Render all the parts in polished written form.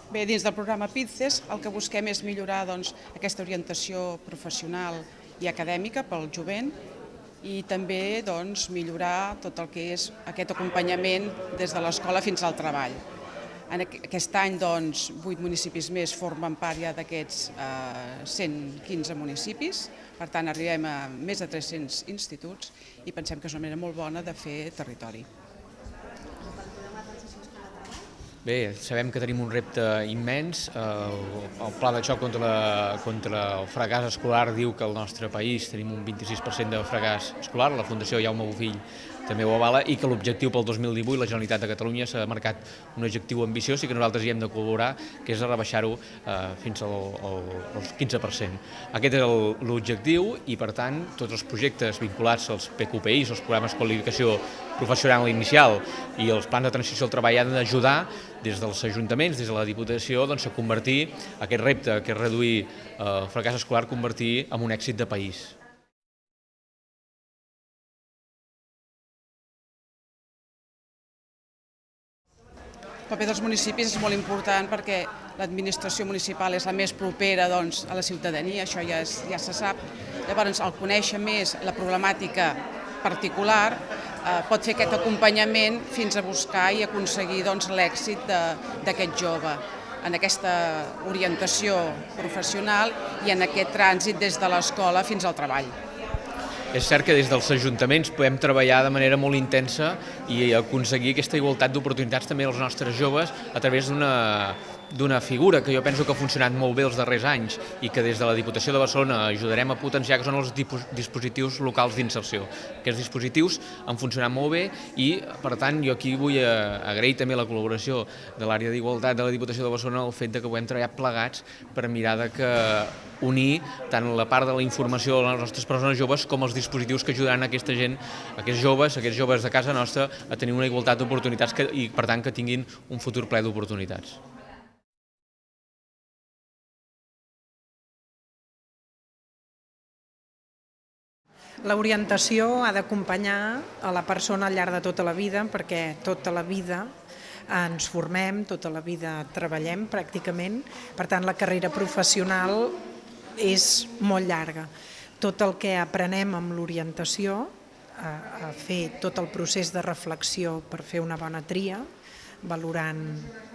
Bé, dins del programa PIDCES el que busquem és millorar aquesta orientació professional i acadèmica pel jovent i també millorar tot el que és aquest acompanyament des de l'escola fins al treball. Aquest any, 8 municipis més formen part ja d'aquests 115 municipis, per tant arribem a més de 300 instituts i pensem que és una manera molt bona de fer territori. Bé, sabem que tenim un repte immens. El Pla de xoc contra el fracàs escolar diu que al nostre país tenim un 26% de fracàs escolar. La Fundació Jaume Bofill també ho avala i que l'objectiu pel 2018 la Generalitat de Catalunya s'ha marcat un objectiu ambiciós i que nosaltres hi hem de col·laborar, que és rebaixar-ho fins al 15%. Aquest és l'objectiu i, per tant, tots els projectes vinculats als PQPIs, els programes de qualificació professional inicial i els plans de transició al treball han d'ajudar des dels ajuntaments, des de la Diputació, a convertir aquest repte, que és reduir el fracàs escolar, convertir en un èxit de país. El paper dels municipis és molt important perquè l'administració municipal és la més propera a la ciutadania, això ja se sap. Llavors, el conèixer més la problemàtica particular pot fer aquest acompanyament fins a buscar i aconseguir l'èxit d'aquest jove en aquesta orientació professional i en aquest trànsit des de l'escola fins al treball. És cert que des dels ajuntaments podem treballar de manera molt intensa i aconseguir aquesta igualtat d'oportunitats també als nostres joves a través d'una figura que jo penso que ha funcionat molt bé els darrers anys i que des de la Diputació de Barcelona ajudarem a potenciar, que són els dispositius locals d'inserció. Aquests dispositius han funcionat molt bé i, per tant, jo aquí vull agrair també la col·laboració de l'àrea d'igualtat de la Diputació de Barcelona, el fet que puguem treballar plegats per mirar de unir tant la part de la informació de les nostres persones joves com els dispositius que ajudaran a aquesta gent, aquests joves de casa nostra, a tenir una igualtat d'oportunitats i, per tant, que tinguin un futur ple d'oportunitats. L'orientació ha d'acompanyar a la persona al llarg de tota la vida, perquè tota la vida ens formem, tota la vida treballem pràcticament, per tant la carrera professional és molt llarga. Tot el que aprenem amb l'orientació, a fer tot el procés de reflexió per fer una bona tria, valorant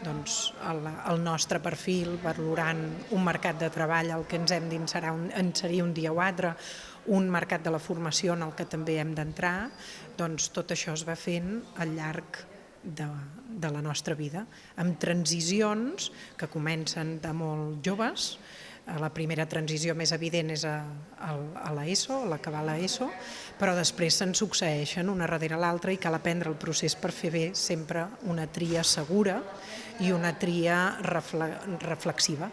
el nostre perfil, valorant un mercat de treball al que ens hem d'inserir un dia o altre, un mercat de la formació en el que també hem d'entrar, doncs tot això es va fent al llarg de la nostra vida, amb transicions que comencen de molt joves. La primera transició més evident és a l'ESO, a l'acabar l'ESO, però després se'n succeeixen una darrere l'altra i cal aprendre el procés per fer bé sempre una tria segura i una tria reflexiva.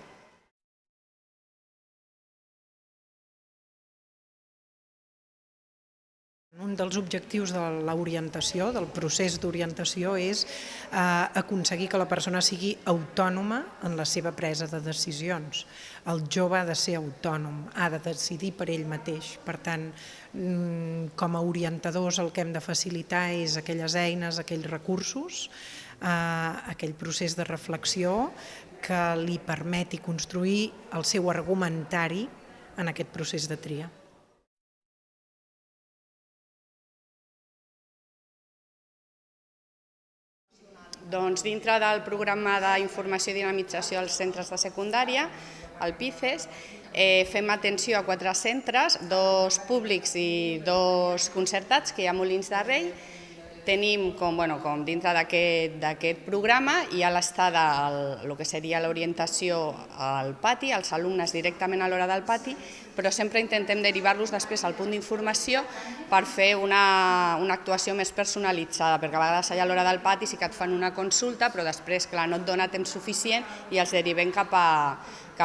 Un dels objectius de l'orientació, del procés d'orientació, és aconseguir que la persona sigui autònoma en la seva presa de decisions. El jove ha de ser autònom, ha de decidir per ell mateix. Per tant, com a orientadors el que hem de facilitar és aquelles eines, aquells recursos, aquell procés de reflexió que li permeti construir el seu argumentari en aquest procés de tria. Doncs dintre del programa d'informació i dinamització als centres de secundària, el PIDCES, fem atenció a 4 centres, 2 públics i 2 concertats que hi ha a Molins de Rei. Tenim, com dintre d'aquest programa, hi ha l'estada, el que seria l'orientació al pati, als alumnes directament a l'hora del pati, però sempre intentem derivar-los després al punt d'informació per fer una actuació més personalitzada, perquè a vegades allà a l'hora del pati sí que et fan una consulta, però després, clar, no et dona temps suficient i els derivem cap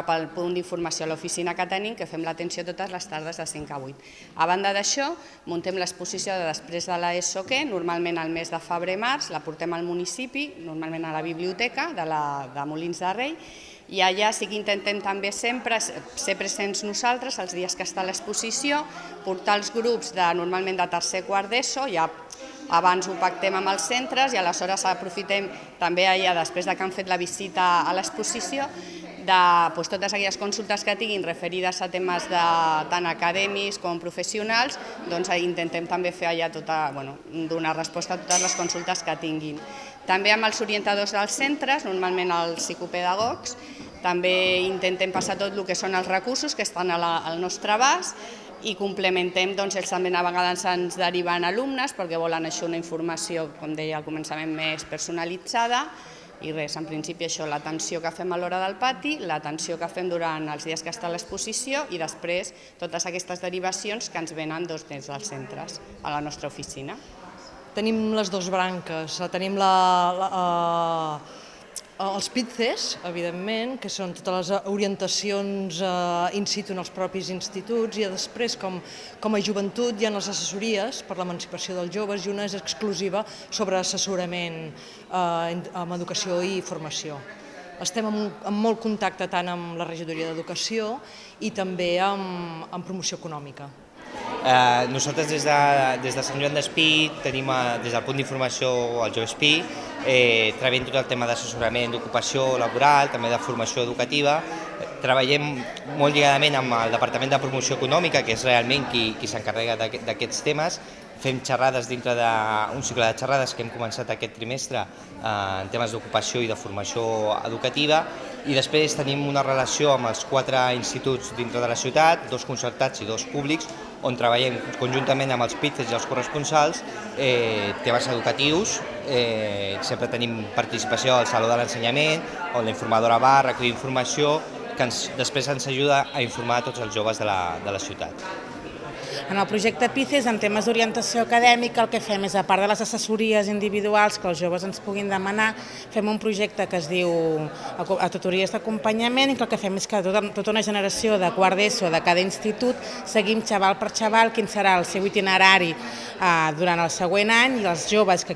al punt d'informació a l'oficina que tenim, que fem l'atenció totes les tardes de 5 a 8. A banda d'això, muntem l'exposició de després de l'ESO, que normalment al mes de febrer-març la portem al municipi, normalment a la biblioteca de Molins de Rei, i allà sí que intentem també sempre ser presents nosaltres els dies que està a l'exposició, portar els grups normalment de tercer quart d'ESO, ja abans ho pactem amb els centres i aleshores aprofitem també allà, després que han fet la visita a l'exposició, de totes aquelles consultes que tinguin referides a temes tant acadèmics com professionals, doncs intentem també fer allà donar resposta a totes les consultes que tinguin. També amb els orientadors dels centres, normalment els psicopedagogs, també intentem passar tot el que són els recursos que estan al nostre abast i complementem, ells també a vegades ens deriven alumnes perquè volen això una informació, com deia al començament, més personalitzada. I res, en principi això, l'atenció que fem a l'hora del pati, l'atenció que fem durant els dies que està a l'exposició i després totes aquestes derivacions que ens venen des dels centres a la nostra oficina. Tenim les dues branques, tenim els PITCES, evidentment, que són totes les orientacions in situ en els propis instituts, i després, com a joventut, hi ha les assessories per l'emancipació dels joves i una és exclusiva sobre assessorament amb educació i formació. Estem en molt contacte tant amb la regidoria d'Educació i també amb promoció econòmica. Nosaltres des de Sant Joan d'Espí tenim des del punt d'informació al Jove Espí, treballem tot el tema d'assessorament d'ocupació laboral, també de formació educativa. Treballem molt lligadament amb el Departament de Promoció Econòmica, que és realment qui s'encarrega d'aquests temes. Fem xerrades dintre d'un cicle de xerrades que hem començat aquest trimestre en temes d'ocupació i de formació educativa, i després tenim una relació amb els 4 instituts dintre de la ciutat, 2 concertats i 2 públics, on treballem conjuntament amb els PITCES i els corresponsals temes educatius. Sempre tenim participació al Saló de l'Ensenyament, on la informadora va recollir informació que després ens ajuda a informar a tots els joves de la ciutat. En el projecte PICES, en temes d'orientació acadèmica, el que fem és, a part de les assessories individuals que els joves ens puguin demanar, fem un projecte que es diu tutories d'acompanyament, i el que fem és que tota una generació de quart d'ESO de cada institut seguim xaval per xaval quin serà el seu itinerari durant el següent any, i els joves que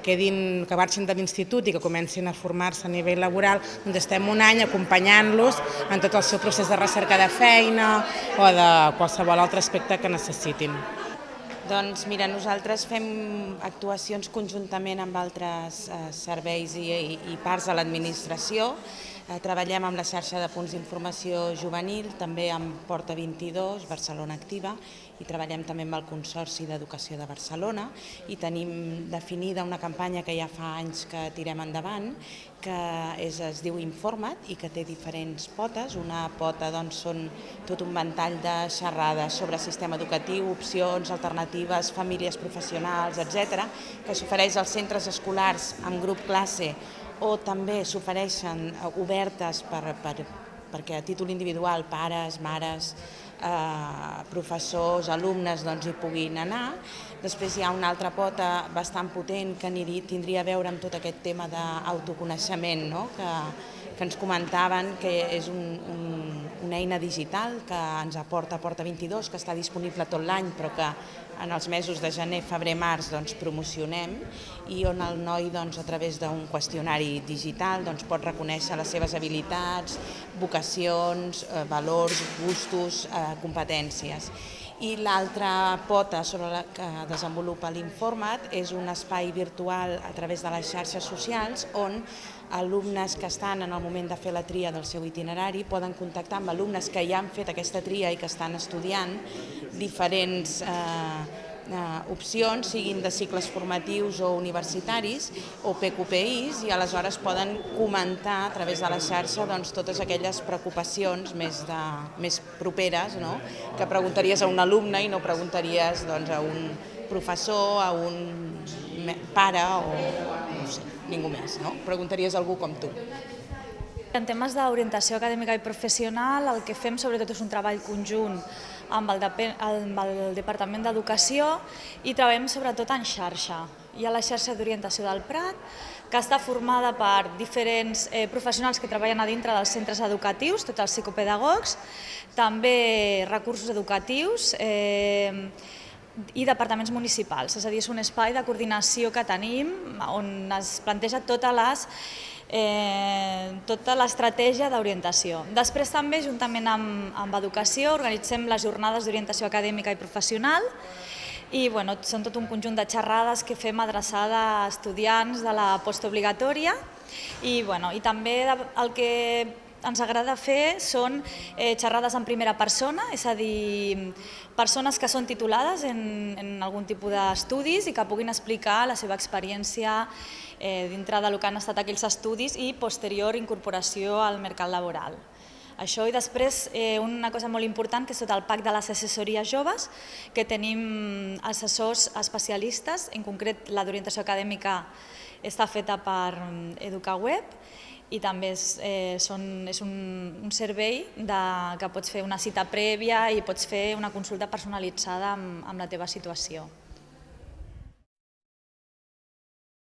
marxin de l'institut i que comencin a formar-se a nivell laboral, doncs estem un any acompanyant-los en tot el seu procés de recerca de feina o de qualsevol altre aspecte que necessitin. Doncs mira, nosaltres fem actuacions conjuntament amb altres serveis i parts de l'administració. Treballem amb la xarxa de punts d'informació juvenil, també amb Porta 22, Barcelona Activa, i treballem també amb el Consorci d'Educació de Barcelona, i tenim definida una campanya que ja fa anys que tirem endavant, que es diu Informa't i que té diferents potes. Una pota són tot un ventall de xerrades sobre sistema educatiu, opcions, alternatives, famílies professionals, etc., que s'ofereix als centres escolars en grup classe, o també s'ofereixen obertes perquè a títol individual pares, mares, professors, alumnes hi puguin anar. Després hi ha una altra pota bastant potent que tindria a veure amb tot aquest tema d'autoconeixement, que ens comentaven, que és una eina digital que ens aporta Porta 22, que està disponible tot l'any, però que en els mesos de gener, febrer, març promocionem, i on el noi a través d'un qüestionari digital pot reconèixer les seves habilitats, vocacions, valors, gustos, competències. I l'altra pota sobre la que desenvolupa l'Informat és un espai virtual a través de les xarxes socials on alumnes que estan en el moment de fer la tria del seu itinerari poden contactar amb alumnes que ja han fet aquesta tria i que estan estudiant diferents opcions, siguin de cicles formatius o universitaris o PQPIs, i aleshores poden comentar a través de la xarxa totes aquelles preocupacions més properes, que preguntaries a un alumne i no preguntaries a un professor, a un pare o no sé, ningú més, preguntaries a algú com tu. En temes d'orientació acadèmica i professional, el que fem sobretot és un treball conjunt amb el Departament d'Educació, i treballem sobretot en xarxa. Hi ha la xarxa d'orientació del Prat, que està formada per diferents professionals que treballen a dintre dels centres educatius, tots els psicopedagogs, també recursos educatius i departaments municipals. És a dir, és un espai de coordinació que tenim on es planteja tota l'estratègia d'orientació. Després també, juntament amb Educació, organitzem les jornades d'orientació acadèmica i professional, i són tot un conjunt de xerrades que fem adreçada a estudiants de la postobligatòria i també el que ens agrada fer són xerrades en primera persona, és a dir, persones que són titulades en algun tipus d'estudis i que puguin explicar la seva experiència dintre del que han estat aquells estudis i posterior incorporació al mercat laboral. Això i després una cosa molt important que és tot el PAC de les assessories joves, que tenim assessors especialistes, en concret la d'orientació acadèmica està feta per EducaWeb i també és un servei que pots fer una cita prèvia i pots fer una consulta personalitzada amb la teva situació.